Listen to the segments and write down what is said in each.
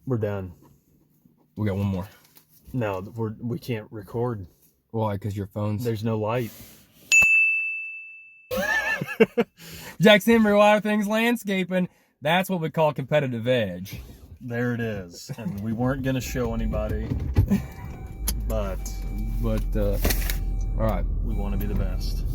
We're done. We got one more. No, we can't record. Why? Because your phone's... There's no light. Jackson Embry, Water Things Landscaping. That's what we call competitive edge. There it is. And we weren't going to show anybody, but all right. We want to be the best.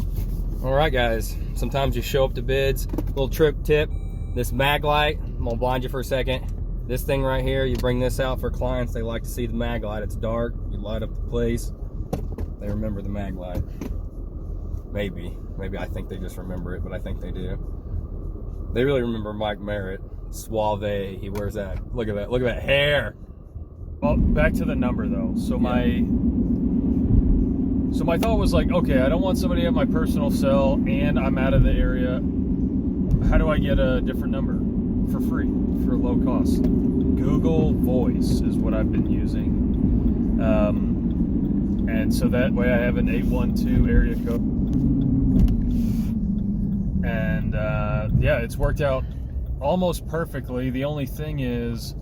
All right, guys. Sometimes you show up to bids. Little trick tip. This mag light, I'm going to blind you for a second. This thing right here, you bring this out for clients. They like to see the mag light. It's dark. You light up the place. They remember the mag light. Maybe I think they just remember it, but I think they do. They really remember Mike Merritt. Suave. He wears that. Look at that. Look at that hair. Well, back to the number though. So my thought was like, okay, I don't want somebody at my personal cell and I'm out of the area. How do I get a different number for free, for low cost? Google Voice is what I've been using. And so that way I have an 812 area code. And yeah, it's worked out almost perfectly. The only thing is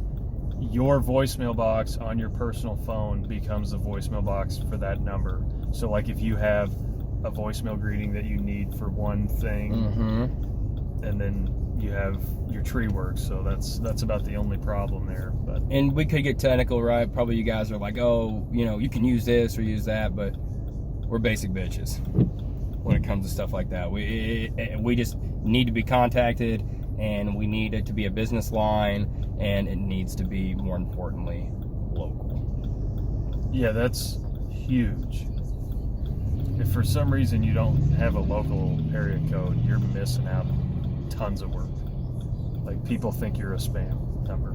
your voicemail box on your personal phone becomes the voicemail box for that number. So like if you have a voicemail greeting that you need for one thing, and then you have your tree work, so that's about the only problem there. But and we could get technical, right? Probably you guys are like, oh, you know, you can use this or use that, but we're basic bitches when it comes to stuff like that. We just need to be contacted, and we need it to be a business line, and it needs to be, more importantly, local. Yeah, that's huge. If for some reason you don't have a local area code, you're missing out on tons of work. Like, people think you're a spam number.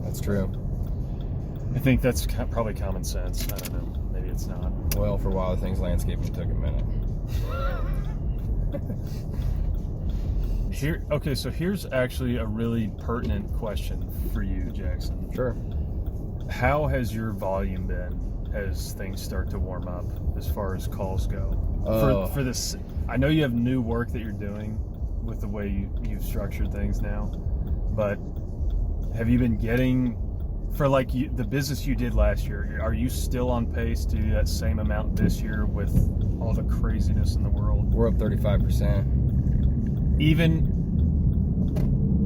That's true. I think that's probably common sense. I don't know. Maybe it's not. Well, for Wild Things Landscaping, took a minute. Okay, so here's actually a really pertinent question for you, Jackson. Sure. How has your volume been as things start to warm up as far as calls go? For this, I know you have new work that you're doing with the way you've structured things now, but have you been getting, for like the business you did last year, are you still on pace to do that same amount this year with all the craziness in the world? We're up 35%.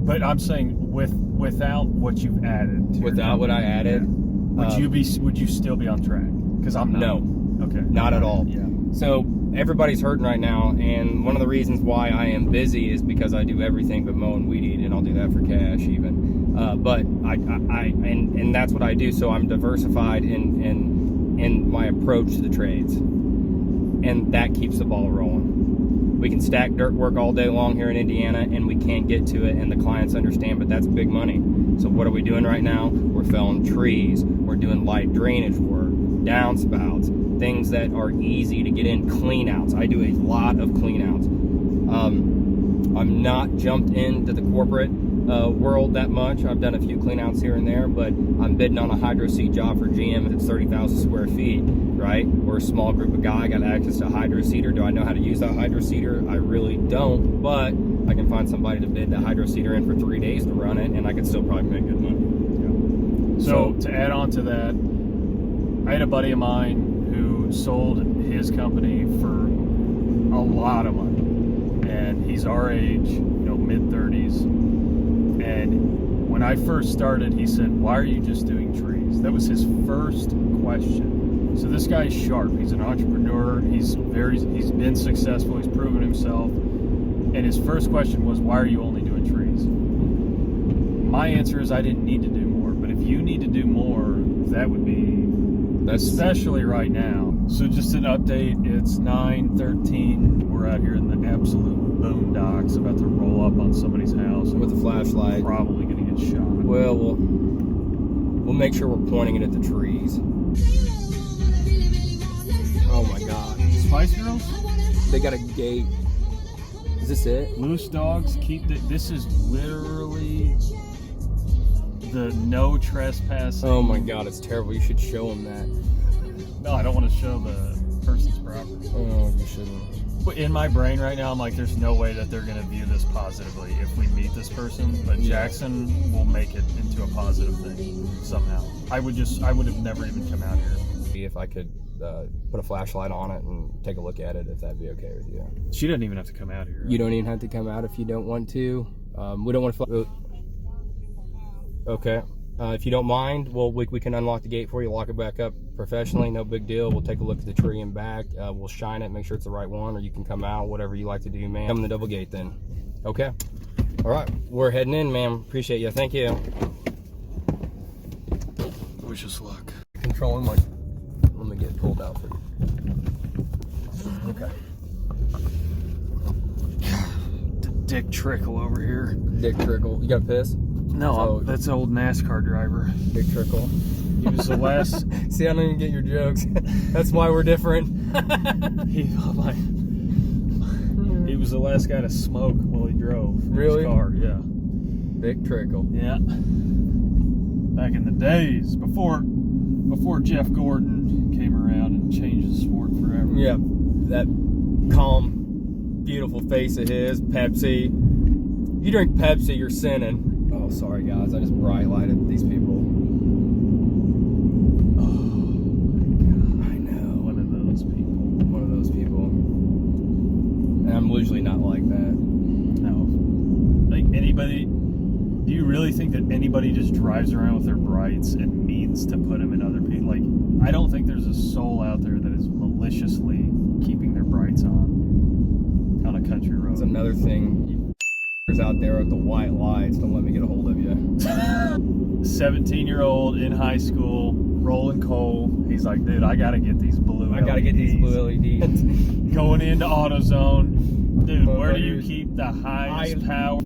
But I'm saying without what you've added. Without what I added, would you still be on track? Because I'm not. No. Okay. Not at all. Yeah. So everybody's hurting right now, and one of the reasons why I am busy is because I do everything but mow and weed eat, and I'll do that for cash even. But and that's what I do. So I'm diversified in my approach to the trades, and that keeps the ball rolling. We can stack dirt work all day long here in Indiana, and we can't get to it, and the clients understand, but that's big money. So what are we doing right now? We're felling trees. We're doing light drainage work, downspouts, things that are easy to get in, cleanouts. I do a lot of cleanouts. I'm not jumped into the corporate world that much. I've done a few cleanouts here and there, but I'm bidding on a hydro seed job for GM, and it's 30,000 square feet, right? We're a small group of guys. I got access to a hydro seeder. Do I know how to use that hydro seeder? I really don't, but I can find somebody to bid that hydro seeder in for 3 days to run it, and I could still probably make good money. Yeah. So to add on to that, I had a buddy of mine who sold his company for a lot of money, and he's our age, mid-30s. And when I first started, he said, "Why are you just doing trees?" That was his first question. So this guy's sharp. He's an entrepreneur. He's been successful. He's proven himself. And his first question was, "Why are you only doing trees?" My answer is, I didn't need to do more. But if you need to do more, that would be, especially right now. So just an update. It's 9:13. We're out here in the absolute boondocks, about to roll up on somebody's house with a flashlight. Probably gonna get shot. Well, we'll make sure we're pointing it at the trees. Oh my God! Spice Girls? They got a gate. Is this it? Loose dogs keep this is literally the no trespassing. Oh my God! It's terrible. You should show them that. No, I don't want to show the person's property. Oh, you shouldn't. in my brain right now, I'm like, there's no way that they're going to view this positively if we meet this person, but Jackson will make it into a positive thing somehow. I would have never even come out here. See if I could put a flashlight on it and take a look at it, if that'd be okay with you. She doesn't even have to come out here. Right? You don't even have to come out if you don't want to. We don't want to. Okay. If you don't mind, we can unlock the gate for you, lock it back up professionally, no big deal. We'll take a look at the tree and back. We'll shine it, make sure it's the right one, or you can come out, whatever you like to do, man. Come in the double gate then. Okay. All right, we're heading in, ma'am. Appreciate you. Thank you. Wish us luck. Controlling my. Let me get it pulled out for you. Okay. Dick Trickle over here. Dick Trickle. You got pissed? No, that's an old NASCAR driver. Dick Trickle. He was the last. See, I don't even get your jokes. That's why we're different. He was the last guy to smoke while he drove. Really? His car, yeah. Dick Trickle. Yeah. Back in the days before Jeff Gordon came around and changed the sport forever. Yeah. That calm, beautiful face of his. Pepsi. You drink Pepsi, you're sinning. Oh, sorry guys, I just bright lighted these people. Oh my God. I know. One of those people. And I'm usually not like that. No. Like anybody, do you really think that anybody just drives around with their brights and means to put them in other people? Like, I don't think there's a soul out there that is maliciously keeping their brights on a country road. That's another thing. Out there with the white lights, don't let me get a hold of you. 17-year-old in high school, rolling coal. He's like, dude, I gotta get these blue LEDs. I gotta get these blue LEDs. Going into AutoZone. Dude, where do you keep the highest power?